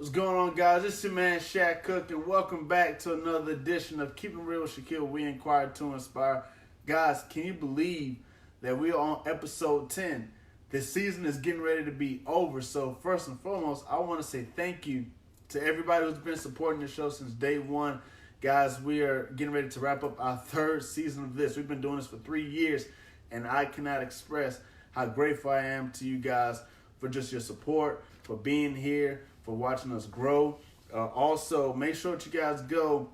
What's going on, guys? It's your man Shaq Cook, and welcome back to another edition of Keepin Real with Shaquille. We inquire to inspire. Guys, can you believe that we are on episode 10? This season is getting ready to be over. So first and foremost, I want to say thank you to everybody who's been supporting the show since day one. Guys, we are getting ready to wrap up our third season of this. We've been doing this for 3 years, and I cannot express how grateful I am to you guys for just your support, for being here, for watching us grow. Also, make sure that you guys go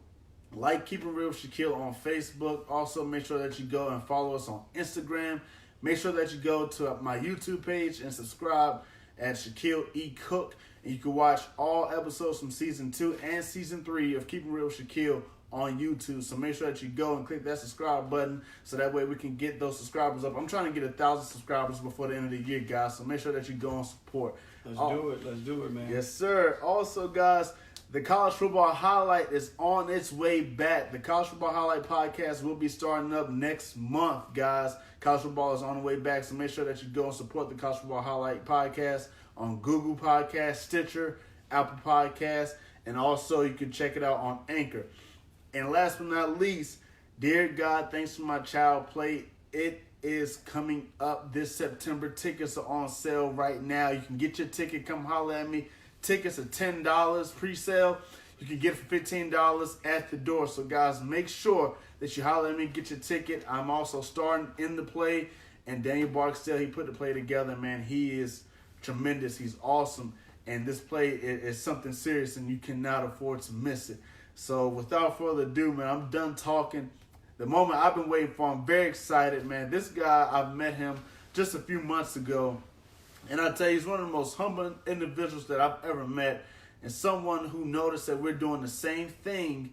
like Keepin Real with Shaquille on Facebook. Also, make sure that you go and follow us on Instagram. Make sure that you go to my YouTube page and subscribe at Shaquille E. Cook. And you can watch all episodes from Season 2 and Season 3 of Keepin Real with Shaquille on YouTube. So make sure that you go and click that subscribe button so that way we can get those subscribers up. I'm trying to get 1,000 subscribers before the end of the year, guys. So make sure that you go and support. Let's do it, man. Yes, sir. Also, guys, the College Football Highlight is on its way back. The College Football Highlight podcast will be starting up next month, guys. College football is on the way back, so make sure that you go and support the College Football Highlight podcast on Google Podcasts, Stitcher, Apple Podcasts, and also you can check it out on Anchor. And last but not least, dear God, thanks for my child play. It is coming up this September. Tickets are on sale right now. You can get your ticket. Come holler at me. Tickets are $10 pre-sale. You can get it for $15 at the door. So, guys, make sure that you holler at me, get your ticket. I'm also starring in the play. And Daniel Barksdale, he put the play together, man. He is tremendous. He's awesome. And this play is something serious, and you cannot afford to miss it. So, without further ado, man, I'm done talking. The moment I've been waiting for, I'm very excited, man. This guy, I've met him just a few months ago. And I tell you, he's one of the most humble individuals that I've ever met. And someone who noticed that we're doing the same thing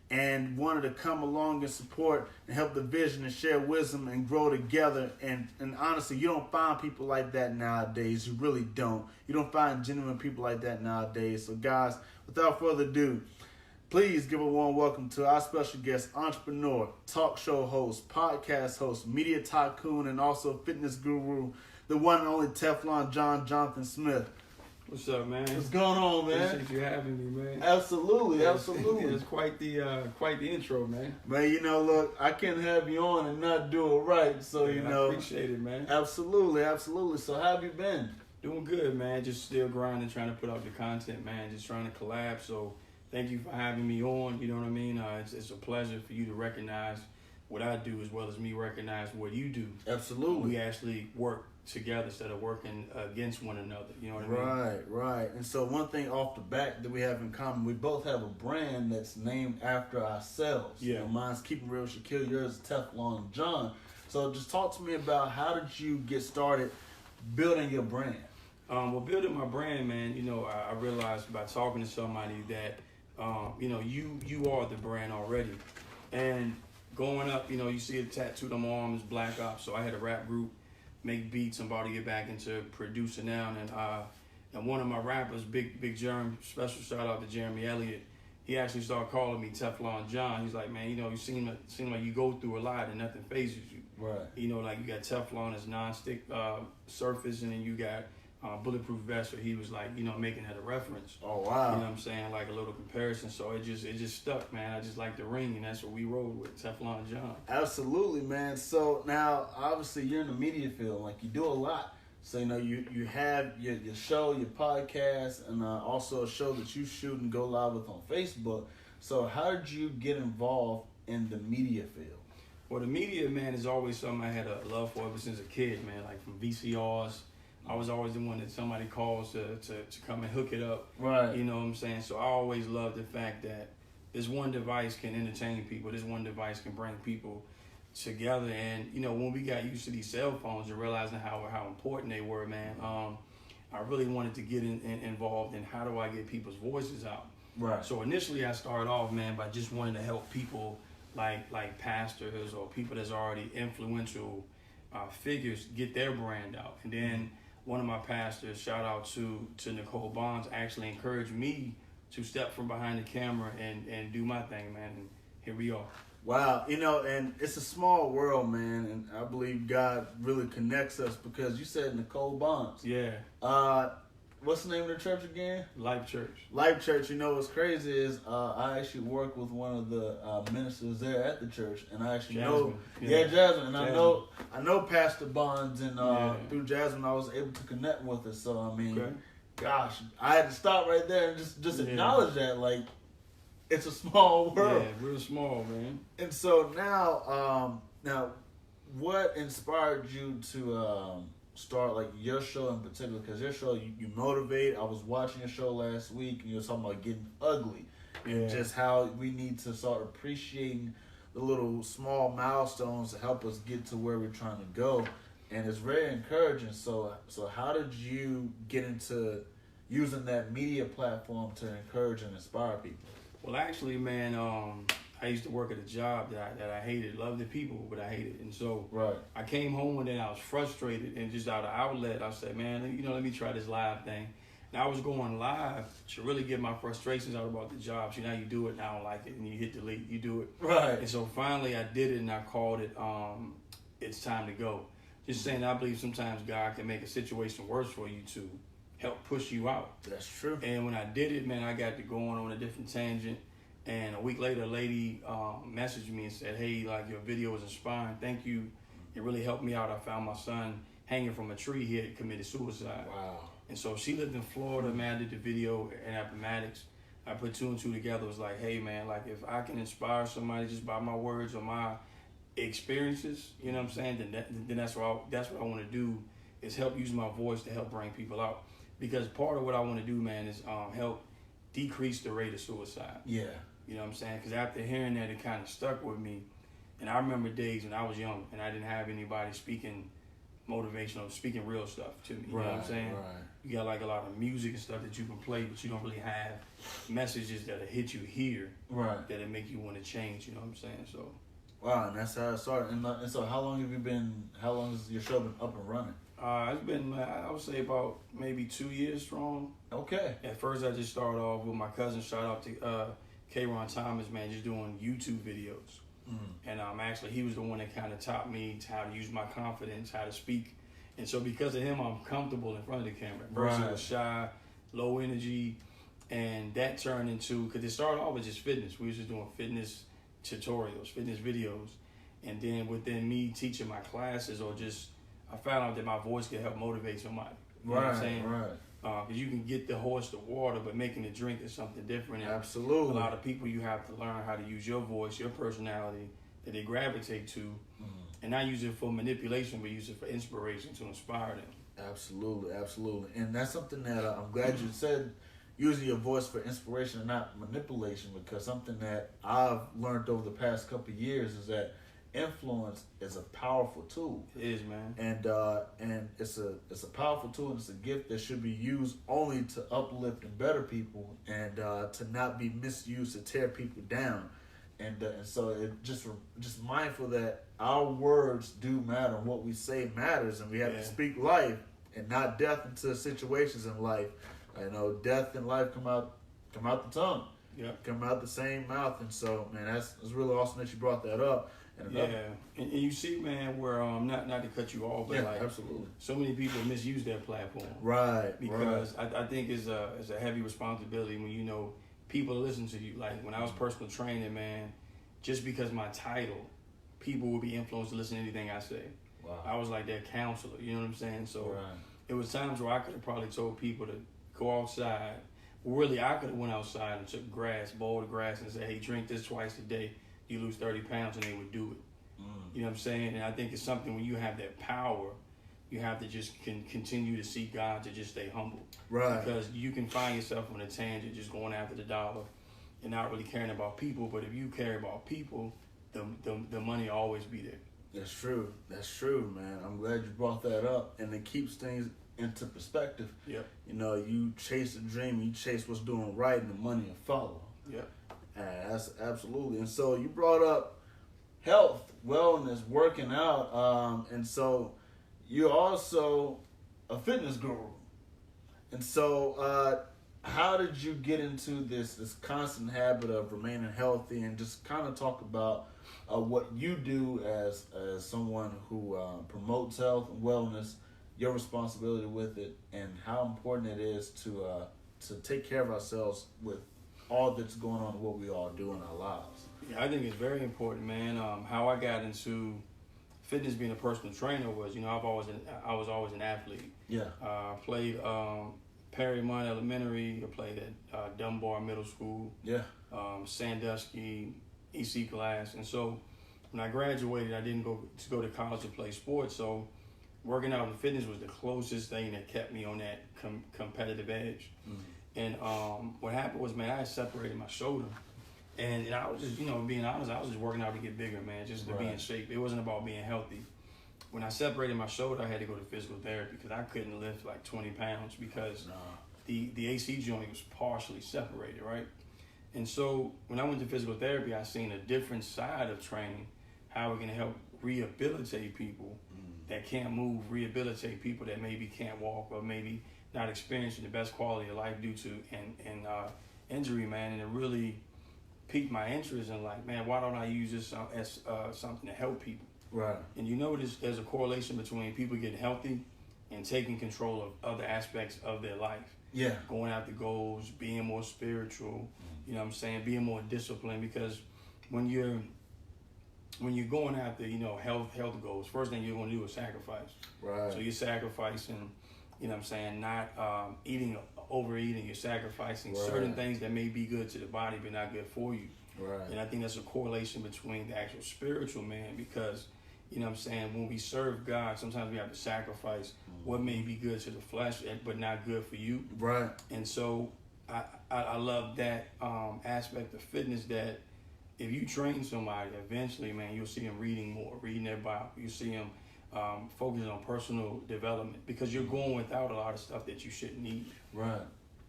and wanted to come along and support and help the vision and share wisdom and grow together. And honestly, you don't find people like that nowadays. You really don't. You don't find genuine people like that nowadays. So, guys, without further ado, please give a warm welcome to our special guest, entrepreneur, talk show host, podcast host, media tycoon, and also fitness guru, the one and only Teflon Johnathan Smith. What's up, man? What's going on, man? Appreciate you having me, man. Absolutely. It's quite the intro, man. Man, look, I can't have you on and not do it right. So, I appreciate it, man. Absolutely. So, how have you been? Doing good, man. Just still grinding, trying to put out the content, man. Just trying to collab. So, thank you for having me on. You know what I mean? It's a pleasure for you to recognize what I do as well as me recognize what you do. Absolutely. We actually work together instead of working against one another. You know what I mean? Right. And so one thing off the bat that we have in common, we both have a brand that's named after ourselves. Yeah. Mine's Keepin Real Shaquille, yours is Teflon John. So just talk to me about how did you get started building your brand? Well, building my brand, man, I realized by talking to somebody that you are the brand already. And growing up, you see it tattooed on my arm is Black Ops. So I had a rap group, make beats. I'm about to get back into producing now. And one of my rappers, Big Jerm, special shout out to Jeremy Elliott, he actually started calling me Teflon John. He's like, man, you seem like you go through a lot and nothing phases you. Right. Like you got Teflon as non-stick surface, and then you got bulletproof vest. So he was like, making that a reference. Oh, wow. You know what I'm saying? Like a little comparison. So it just stuck, man. I just like the ring, and that's what we rolled with, Teflon John. Absolutely, man. So now, obviously, you're in the media field. Like, you do a lot. So, you have your show, your podcast, and also a show that you shoot and go live with on Facebook. So how did you get involved in the media field? Well, the media, man, is always something I had a love for ever since a kid, man. Like from VCRs. I was always the one that somebody calls to come and hook it up. Right. You know what I'm saying? So I always loved the fact that this one device can entertain people. This one device can bring people together. And, when we got used to these cell phones and realizing how important they were, man, I really wanted to get involved in how do I get people's voices out. Right. So initially I started off, man, by just wanting to help people like pastors or people that's already influential figures get their brand out. And then one of my pastors, shout out to Nicole Bonds, actually encouraged me to step from behind the camera and do my thing, man. And here we are. Wow, and it's a small world, man, and I believe God really connects us because you said Nicole Bonds. Yeah. what's the name of the church again? Life Church. Life Church. You know what's crazy is I actually work with one of the ministers there at the church, and I actually know Jasmine, and Jasmine. I know Pastor Bonds, and through Jasmine I was able to connect with her. So I mean, gosh, I had to stop right there and just acknowledge that, like, it's a small world. Yeah, real small, man. And so now, what inspired you to start, like, your show in particular? Because your show, you motivate. I was watching your show last week, and you were talking about getting ugly, and just how we need to start appreciating the little small milestones to help us get to where we're trying to go. And it's very encouraging. So how did you get into using that media platform to encourage and inspire people? Well, actually, man, I used to work at a job that I hated. Loved the people, but I hated. And so I came home one day and I was frustrated, and just out of outlet, I said, man, let me try this live thing. And I was going live to really get my frustrations out about the job. So now you do it, and I don't like it, and you hit delete, you do it. Right. And so finally I did it, and I called it, It's Time to Go. Just saying, I believe sometimes God can make a situation worse for you to help push you out. That's true. And when I did it, man, I got to going on a different tangent. And a week later, a lady messaged me and said, hey, like, your video was inspiring. Thank you. It really helped me out. I found my son hanging from a tree. He had committed suicide. Wow. And so she lived in Florida, man. I did the video in Appomattox. I put two and two together. It was like, hey, man, like, if I can inspire somebody just by my words or my experiences, you know what I'm saying, then that's what I want to do, is help use my voice to help bring people out. Because part of what I want to do, man, is help decrease the rate of suicide. Yeah. You know what I'm saying? Because after hearing that, it kind of stuck with me. And I remember days when I was young and I didn't have anybody speaking motivational, speaking real stuff to me. You know what I'm saying? Right. You got like a lot of music and stuff that you can play, but you don't really have messages that'll hit you here. Right. That'll make you want to change. You know what I'm saying? So. Wow, and that's how it started. And so how long has your show been up and running? It's been, I would say, about maybe 2 years strong. Okay. At first, I just started off with my cousin. Shout out to K-Ron Thomas, man, just doing YouTube videos. And actually, he was the one that kind of taught me how to use my confidence, how to speak. And so because of him, I'm comfortable in front of the camera. At first, I was shy, low energy, and that turned into, because it started off with just fitness. We was just doing fitness tutorials, fitness videos. And then within me teaching my classes, or just, I found out that my voice could help motivate somebody. You know what I'm saying? Right. Because you can get the horse the water, but making it drink is something different. And absolutely. A lot of people, you have to learn how to use your voice, your personality that they gravitate to, and not use it for manipulation, but use it for inspiration to inspire them. Absolutely. And that's something that I'm glad you said, using your voice for inspiration and not manipulation, because something that I've learned over the past couple of years is that influence is a powerful tool. It is, man. And it's a powerful tool, and it's a gift that should be used only to uplift and better people, and to not be misused to tear people down. And so it just mindful that our words do matter, and what we say matters, and we have to speak life and not death into situations in life. You know, death and life come out the tongue. Yeah. Come out the same mouth. And so, man, it's really awesome that you brought that up. And you see, man, where not to cut you off, but like, absolutely, so many people misuse that platform, right? Because I think it's a heavy responsibility when you know people listen to you. Like when I was personal training, man, just because my title, people would be influenced to listen to anything I say. Wow. I was like their counselor, you know what I'm saying? So it was times where I could have probably told people to go outside. Well, really, I could have went outside and took grass, boiled the grass, and said, hey, drink this twice a day. You lose 30 pounds, and they would do it. You know what I'm saying? And I think it's something when you have that power, you have to just continue to seek God to just stay humble. Right. Because you can find yourself on a tangent just going after the dollar and not really caring about people. But if you care about people, the money will always be there. That's true, man. I'm glad you brought that up. And it keeps things into perspective. Yep. You know, you chase a dream, you chase what's doing right, and the money will follow. Yep. That's absolutely. And so you brought up health, wellness, working out, and so you're also a fitness guru. And so how did you get into this constant habit of remaining healthy, and just kind of talk about what you do as someone who promotes health and wellness your responsibility with it, and how important it is to take care of ourselves with all that's going on, what we all do in our lives. Yeah, I think it's very important, man. How I got into fitness, being a personal trainer, was, I was always an athlete. Yeah. I played Perrymont Elementary. I played at Dunbar Middle School. Yeah. Sandusky, EC class, and so when I graduated, I didn't go to college to play sports. So working out and fitness was the closest thing that kept me on that competitive edge. Mm-hmm. And what happened was, man, I had separated my shoulder. And I was just, being honest, I was just working out to get bigger, man, just to be in shape. It wasn't about being healthy. When I separated my shoulder, I had to go to physical therapy because I couldn't lift like 20 pounds because the AC joint was partially separated, right? And so when I went to physical therapy, I seen a different side of training, how we can help rehabilitate people that can't move, rehabilitate people that maybe can't walk or maybe not experiencing the best quality of life due to an injury, man. And it really piqued my interest in, like, man, why don't I use this as something to help people? Right. And there's a correlation between people getting healthy and taking control of other aspects of their life. Yeah. Going after goals, being more spiritual, being more disciplined, because when you're going after, health goals, first thing you're going to do is sacrifice. Right. So you're sacrificing, not overeating, you're sacrificing certain things that may be good to the body but not good for you. Right. And I think that's a correlation between the actual spiritual man, because, when we serve God, sometimes we have to sacrifice what may be good to the flesh but not good for you. Right. And so I love that aspect of fitness, that if you train somebody, eventually, man, you'll see them reading their Bible. You see them focusing on personal development, because you're going without a lot of stuff that you shouldn't need. Right.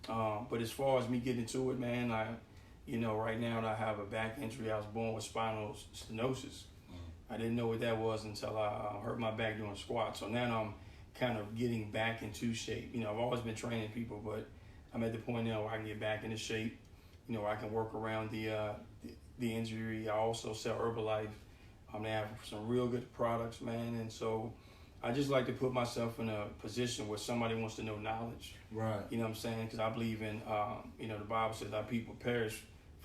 But as far as me getting into it, man, right now I have a back injury. I was born with spinal stenosis. I didn't know what that was until I hurt my back doing squats. So now I'm kind of getting back into shape. I've always been training people, but I'm at the point now where I can get back into shape. Where I can work around the injury. I also sell Herbalife. They have some real good products, man. And so I just like to put myself in a position where somebody wants to know knowledge. Right. You know what I'm saying? Because I believe in, the Bible says our people perish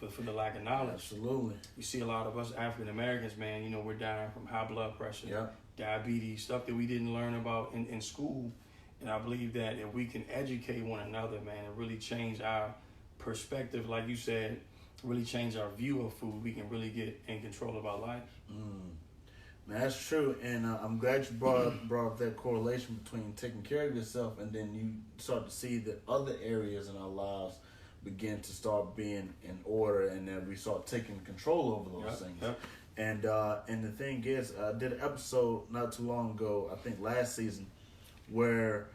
for the lack of knowledge. Absolutely. You see a lot of us African Americans, man, we're dying from high blood pressure, diabetes, stuff that we didn't learn about in school. And I believe that if we can educate one another, man, and really change our perspective, like you said, really change our view of food, we can really get in control of our life. Man, that's true, and I'm glad you brought up that correlation between taking care of yourself and then you start to see that other areas in our lives begin to start being in order, and that we start taking control over those things. Yep. And the thing is, I did an episode not too long ago, I think last season, where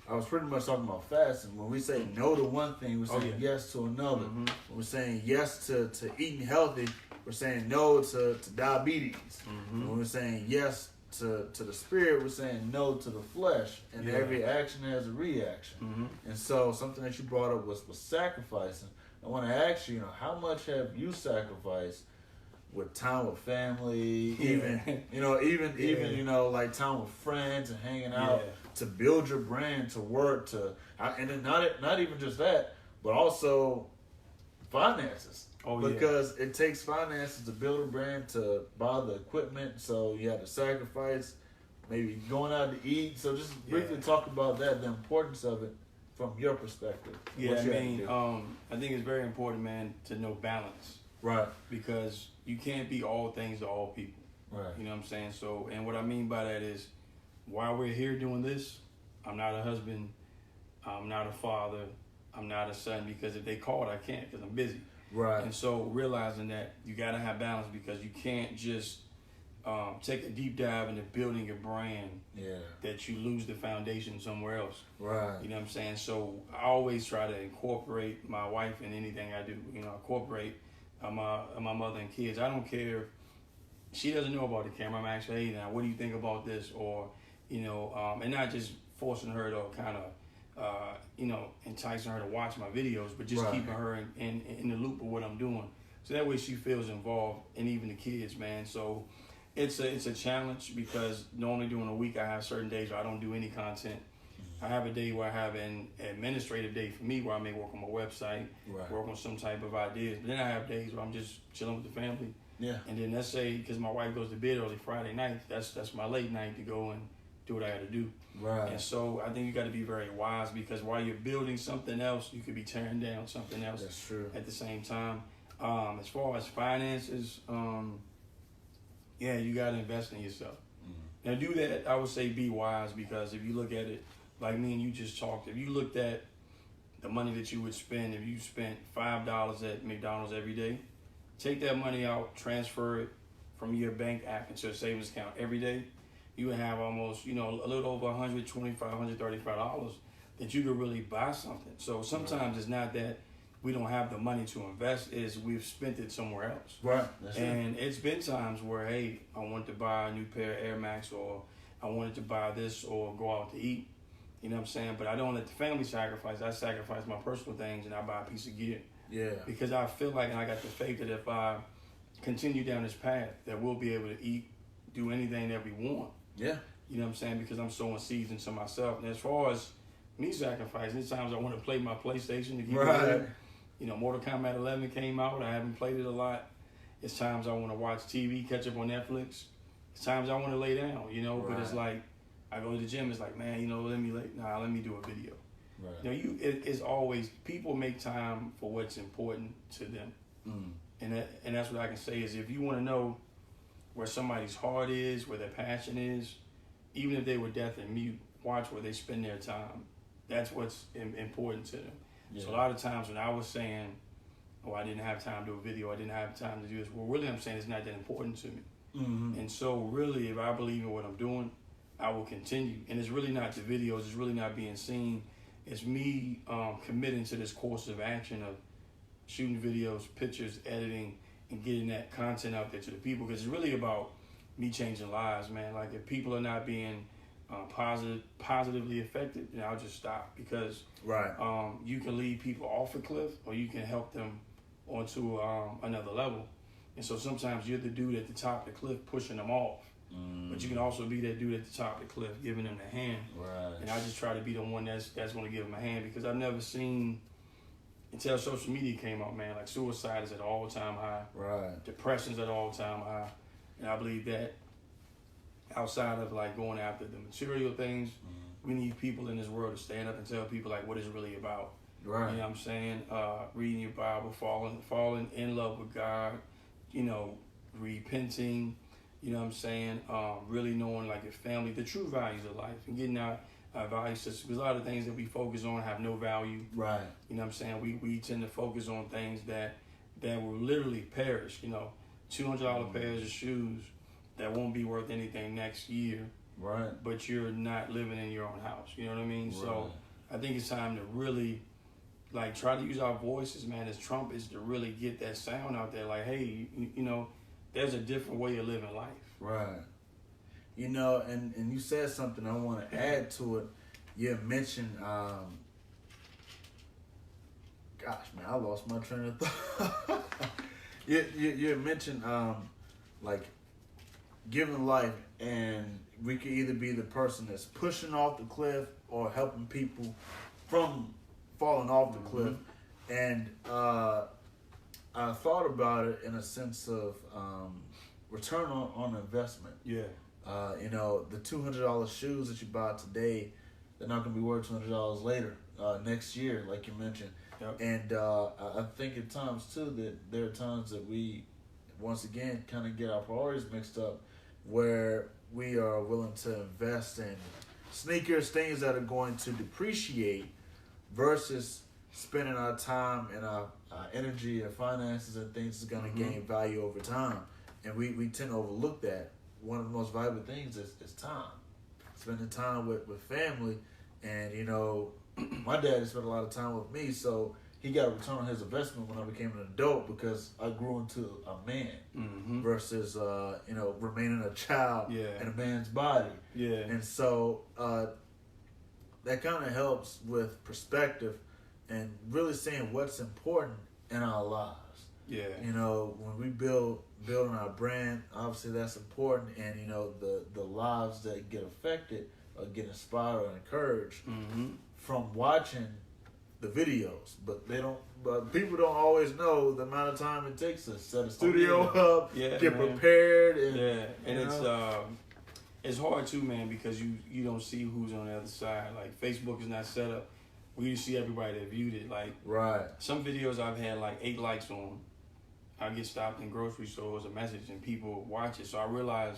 I was pretty much talking about fasting. When we say no to one thing, we're saying yes to another. Mm-hmm. When we're saying yes to eating healthy, we're saying no to diabetes. Mm-hmm. When we're saying yes to the spirit, we're saying no to the flesh. And every action has a reaction. Mm-hmm. And so something that you brought up was sacrificing. I want to ask you, how much have you sacrificed with time with family, even like time with friends and hanging out, to build your brand, to work, and then not even just that, but also finances. Because it takes finances to build a brand, to buy the equipment, so you have to sacrifice, maybe going out to eat. So just briefly talk about that, the importance of it from your perspective. Yeah, I think it's very important, man, to know balance. Right. Because you can't be all things to all people. Right. You know what I'm saying? So, and what I mean by that is, while we're here doing this, I'm not a husband, I'm not a father, I'm not a son, because if they call it, I can't, because I'm busy. Right. And so realizing that you got to have balance, because you can't just take a deep dive into building your brand that you lose the foundation somewhere else. Right. You know what I'm saying? So I always try to incorporate my wife in anything I do. Incorporate my mother and kids. I don't care. She doesn't know about the camera. I'm actually, hey, now, what do you think about this? Or, and not just forcing her to kind of, enticing her to watch my videos, but just keeping her in the loop of what I'm doing. So that way she feels involved, and even the kids, man. So, It's a challenge because normally during the week I have certain days where I don't do any content. I have a day where I have an administrative day for me where I may work on my website, work on some type of ideas. But then I have days where I'm just chilling with the family. Yeah. And then let's say, because my wife goes to bed early Friday night, that's my late night to go and do what I got to do. Right. And so I think you got to be very wise because while you're building something else, you could be tearing down something else. That's true. At the same time. As far as finances, yeah, you got to invest in yourself. Now do that, I would say be wise because if you look at it, like me and you just talked, if you looked at the money that you would spend, if you spent $5 at McDonald's every day, take that money out, transfer it from your bank app into a savings account every day, you would have almost, a little over $125, $135 that you could really buy something. So sometimes it's not that we don't have the money to invest, is we've spent it somewhere else. Right. And it's been times where, hey, I wanted to buy a new pair of Air Max, or I wanted to buy this, or go out to eat. You know what I'm saying? But I don't let the family sacrifice. I sacrifice my personal things and I buy a piece of gear. Yeah. Because I feel like, and I got the faith that if I continue down this path, that we'll be able to eat, do anything that we want. Yeah. You know what I'm saying? Because I'm sowing seeds into myself. And as far as me sacrificing, there's times I want to play my PlayStation to keep it real. Mortal Kombat 11 came out. I haven't played it a lot. It's times I want to watch TV, catch up on Netflix. It's times I want to lay down, But it's like, I go to the gym. It's like, man, let me do a video. Right. It's always, people make time for what's important to them. And that's what I can say is if you want to know where somebody's heart is, where their passion is, even if they were deaf and mute, watch where they spend their time. That's what's important to them. Yeah. So a lot of times when I was saying, I didn't have time to do a video, I didn't have time to do this, well, really I'm saying it's not that important to me. And so really, if I believe in what I'm doing, I will continue. And it's really not the videos, it's really not being seen. It's me committing to this course of action of shooting videos, pictures, editing, and getting that content out there to the people. Because it's really about me changing lives, man. Like if people are not being positively affected, then I'll just stop. Because you can lead people off a cliff or you can help them onto another level. And so sometimes you're the dude at the top of the cliff pushing them off. But you can also be that dude at the top of the cliff giving them the hand. And I just try to be the one that's going to give them a hand because I've never seen, until social media came out, man, like suicide is at an all-time high. Depression's at an all-time high. And I believe that outside of like going after the material things, we need people in this world to stand up and tell people like what it's really about. You know what I'm saying? Reading your Bible, falling in love with God, repenting, you know what I'm saying? Really knowing like your family, the true values of life, and getting our value systems. Because a lot of things that we focus on have no value. You know what I'm saying? We tend to focus on things that will literally perish. $200 pairs of shoes that won't be worth anything next year. But you're not living in your own house. You know what I mean? So I think it's time to really like try to use our voices, man, as trumpets to really get that sound out there. Like, hey, there's a different way of living life. And you said something I want to add to it. You mentioned, gosh, man, I lost my train of thought. you mentioned, like, giving life, and we could either be the person that's pushing off the cliff or helping people from falling off the cliff. And I thought about it in a sense of return on investment. The $200 shoes that you buy today, they're not going to be worth $200 later, next year, like you mentioned. And I think at times, too, that there are times that we, once again, kind of get our priorities mixed up, where we are willing to invest in sneakers, things that are going to depreciate, versus spending our time and our energy and finances and things that's going to gain value over time. And we tend to overlook that. One of the most valuable things is time. Spending time with family. And, my dad spent a lot of time with me, so he got a return on his investment when I became an adult because I grew into a man versus, remaining a child in a man's body. And so that kind of helps with perspective and really seeing what's important in our lives. Yeah. You know, when we building our brand, obviously that's important, and you know the lives that get affected or get inspired or encouraged from watching the videos, but people don't always know the amount of time it takes to set a studio up, get prepared, and it's hard too, man, because you don't see who's on the other side. Like Facebook is not set up where you see everybody that viewed it. Like some videos I've had like 8 likes on. I get stopped in grocery stores, a message, and people watch it. So I realize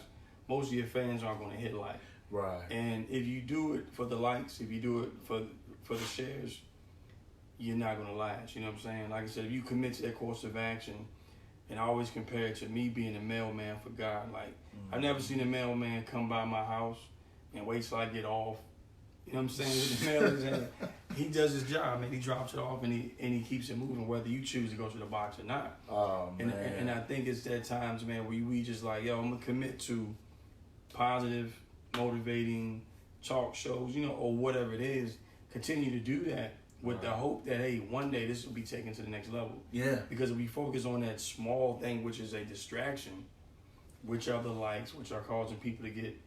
most of your fans aren't going to hit like. Right. And if you do it for the likes, if you do it for the shares, you're not going to last. You know what I'm saying? Like I said, if you commit to that course of action, and I always compare it to me being a mailman for God. Like, I've never seen a mailman come by my house and wait till I get off. You know what I'm saying? With the mail in his hand. He does his job, man. He drops it off and he keeps it moving, whether you choose to go to the box or not. Oh, man. And I think it's that times, man, where we just like, yo, I'm going to commit to positive, motivating talk shows, you know, or whatever it is. Continue to do that with the hope that, hey, one day this will be taken to the next level. Yeah. Because if we focus on that small thing, which is a distraction, which are the likes, which are causing people to get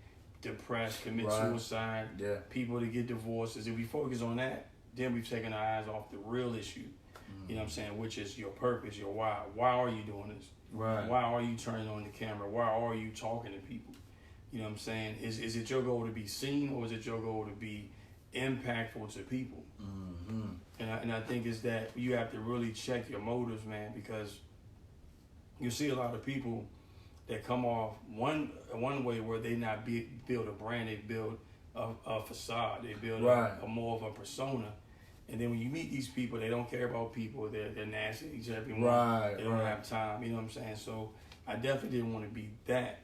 depressed, commit suicide, people to get divorces. If we focus on that, then we've taken our eyes off the real issue. You know what I'm saying? Which is your purpose, your why. Why are you doing this? Right. Why are you turning on the camera? Why are you talking to people? You know what I'm saying? Is it your goal to be seen, or is it your goal to be impactful to people? And I think is that you have to really check your motives, man, because you see a lot of people that come off one way where they not build a brand, they build a facade, they build a more of a persona. And then when you meet these people, they don't care about people. They're nasty to each other. They don't have time. You know what I'm saying? So I definitely didn't want to be that.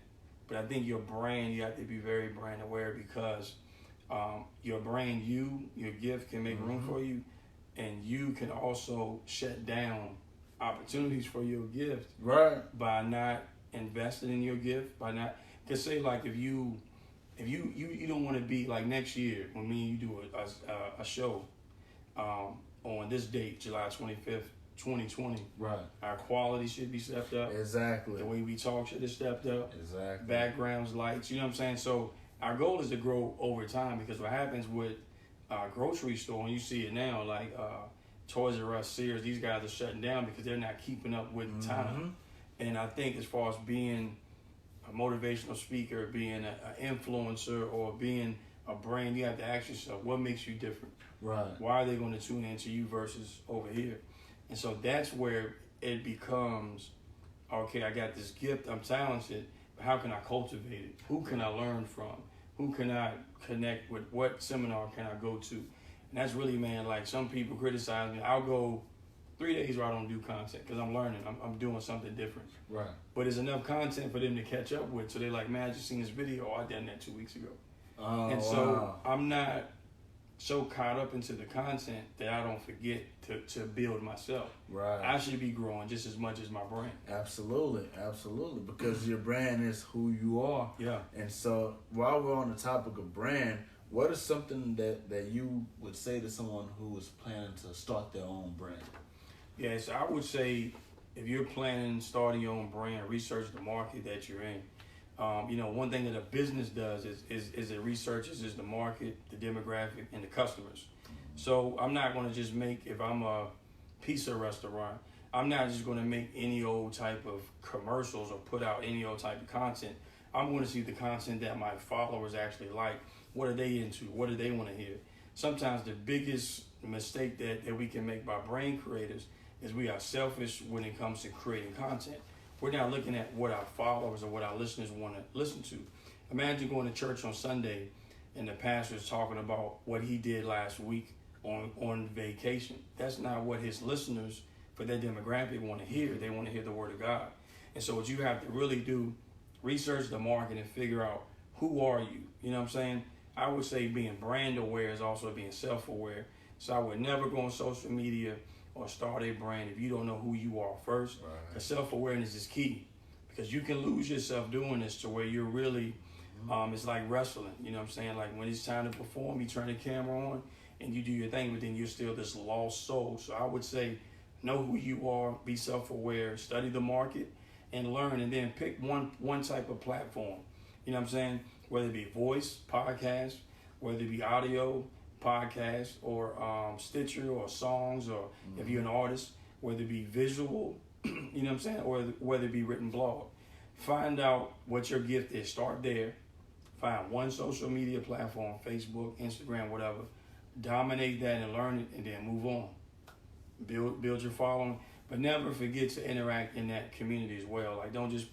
But I think your brand, you have to be very brand aware, because your brand, your gift can make room for you, and you can also shut down opportunities for your gift by not investing in your gift, by not. Because say like if you don't want to be like next year when me and you do a show on this date, July 25th, 2020. Our quality should be stepped up. Exactly. The way we talk should have stepped up. Exactly. Backgrounds, lights, you know what I'm saying? So our goal is to grow over time, because what happens with grocery store, and you see it now, like Toys R Us, Sears, these guys are shutting down because they're not keeping up with time. And I think as far as being a motivational speaker, being an influencer, or being a brand, you have to ask yourself, what makes you different? Why are they going to tune into you versus over here? And so that's where it becomes, okay, I got this gift, I'm talented, but how can I cultivate it? Who can I learn from? Who can I connect with? What seminar can I go to? And that's really, man, like some people criticize me. I'll go 3 days where I don't do content because I'm learning. I'm doing something different. But there's enough content for them to catch up with. So they're like, man, I just seen this video. Oh, I done that 2 weeks ago. So I'm not so caught up into the content that I don't forget to build myself. I should be growing just as much as my brand. Absolutely. Because your brand is who you are. And so while we're on the topic of brand, what is something that you would say to someone who is planning to start their own brand? So I would say if you're planning on starting your own brand, research the market that you're in. One thing that a business does is it researches the market, the demographic, and the customers. So I'm not going to just make, if I'm a pizza restaurant, I'm not just going to make any old type of commercials or put out any old type of content. I'm going to see the content that my followers actually like. What are they into? What do they want to hear? Sometimes the biggest mistake that we can make by brand creators is we are selfish when it comes to creating content. We're not looking at what our followers or what our listeners want to listen to. Imagine going to church on Sunday and the pastor's talking about what he did last week on vacation. That's not what his listeners for their demographic want to hear. They want to hear the word of God. And so what you have to really do, research the market and figure out who are you. You know what I'm saying? I would say being brand aware is also being self-aware. So I would never go on social media or start a brand if you don't know who you are first. Because self-awareness is key. Because you can lose yourself doing this to where you're really, it's like wrestling. You know what I'm saying? Like when it's time to perform, you turn the camera on and you do your thing, but then you're still this lost soul. So I would say know who you are, be self-aware, study the market, and learn, and then pick one type of platform. You know what I'm saying? Whether it be voice, podcast, whether it be audio, podcast, or Stitcher, or songs, or if you're an artist, whether it be visual, you know what I'm saying, or whether it be written blog. Find out what your gift is. Start there. Find one social media platform, Facebook, Instagram, whatever. Dominate that and learn it, and then move on. Build your following, but never forget to interact in that community as well. Like, don't just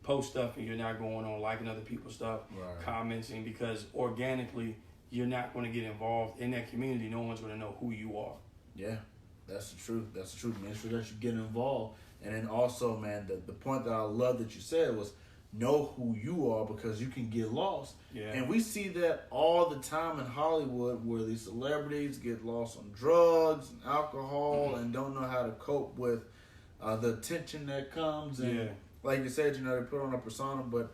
post stuff and you're not going on liking other people's stuff, Right. commenting, because organically you're not going to get involved in that community. No one's going to know who you are. Yeah, that's the truth. That's the truth. Make sure that you get involved. And then also, man, the point that I love that you said was know who you are, because you can get lost. Yeah. And we see that all the time in Hollywood, where these celebrities get lost on drugs and alcohol and don't know how to cope with the attention that comes. And Yeah. like you said, they put on a persona, but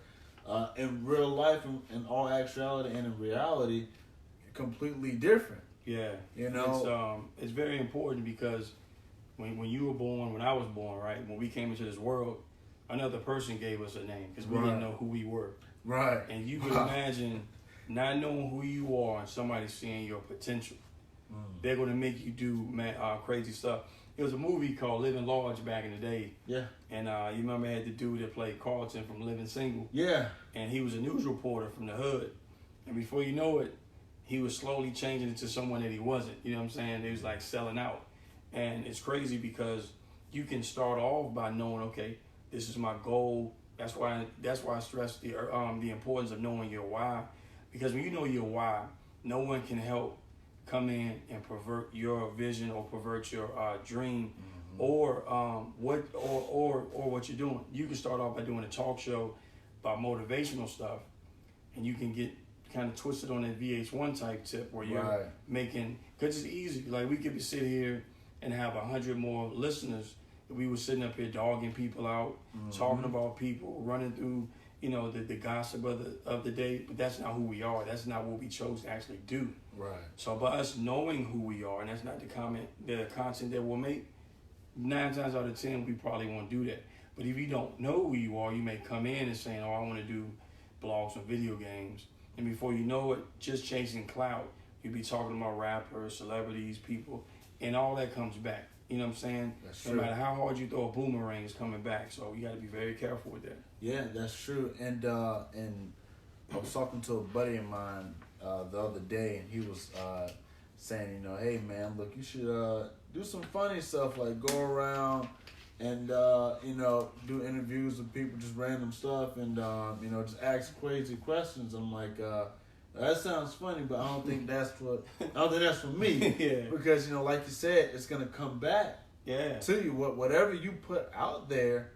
in real life, in all actuality and in reality, completely different. Yeah. You know? It's very important, because when you were born, when I was born, right, when we came into this world, another person gave us a name, because we didn't know who we were. Right. And you can imagine not knowing who you are and somebody seeing your potential. They're going to make you do crazy stuff. It was a movie called Living Large back in the day. Yeah. And you remember I had the dude that played Carlton from Living Single. Yeah. And he was a news reporter from the hood. And before you know it, he was slowly changing into someone that he wasn't. You know what I'm saying? He was like selling out. And it's crazy, because you can start off by knowing, okay, this is my goal. That's why I stress the importance of knowing your why. Because when you know your why, no one can help come in and pervert your vision or pervert your dream, or what you're doing. You can start off by doing a talk show about motivational stuff, and you can get kind of twisted on that VH1 type tip where you're making, because it's easy. Like, we could sit here and have 100 more listeners. We were sitting up here dogging people out, talking about people, running through, the gossip of the day. But that's not who we are. That's not what we chose to actually do. Right. So by us knowing who we are, and that's not the content that we'll make, 9 times out of 10 we probably won't do that. But if you don't know who you are, you may come in and saying, "Oh, I want to do blogs on video games," and before you know it, just chasing clout, you'll be talking about rappers, celebrities, people, and all that comes back. You know what I'm saying? That's no true. matter how hard you throw a boomerang, it's coming back. So you got to be very careful with that. Yeah, that's true. And I was talking to a buddy of mine the other day, and he was saying, hey man, look, you should do some funny stuff, like go around and do interviews with people, just random stuff, and just ask crazy questions. I'm like, that sounds funny, but I don't think that's for me. Yeah. Because like you said, it's gonna come back. Yeah. To you, whatever you put out there,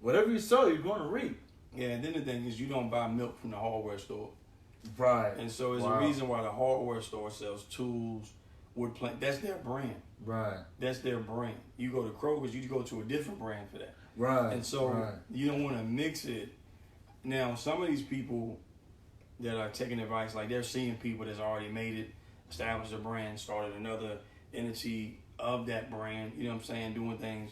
whatever you sow, you're gonna reap. Yeah, and then the thing is, you don't buy milk from the hardware store. Right. And so there's a reason why the hardware store sells tools, wood plank. That's their brand. Right. That's their brand. You go to Kroger's, you go to a different brand for that. Right. And so you don't want to mix it. Now, some of these people that are taking advice, like they're seeing people that's already made it, established a brand, started another entity of that brand, you know what I'm saying, doing things.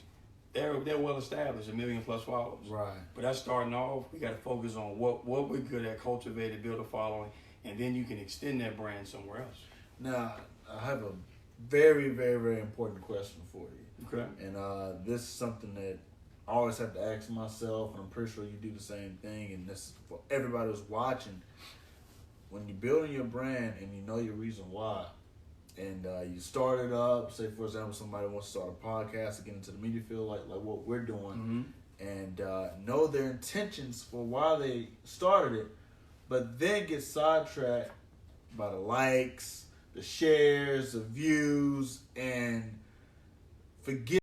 They're well established, 1 million+ followers. Right. But that's starting off. We got to focus on what we're good at, cultivate, build a following, and then you can extend that brand somewhere else. Now, I have a very, very, very important question for you. Okay. And this is something that I always have to ask myself, and I'm pretty sure you do the same thing, and this is for everybody who's watching. When you're building your brand and you know your reason why, and you start it up, say for example somebody wants to start a podcast to get into the media field like what we're doing, and know their intentions for why they started it, but then get sidetracked by the likes, the shares, the views, and forget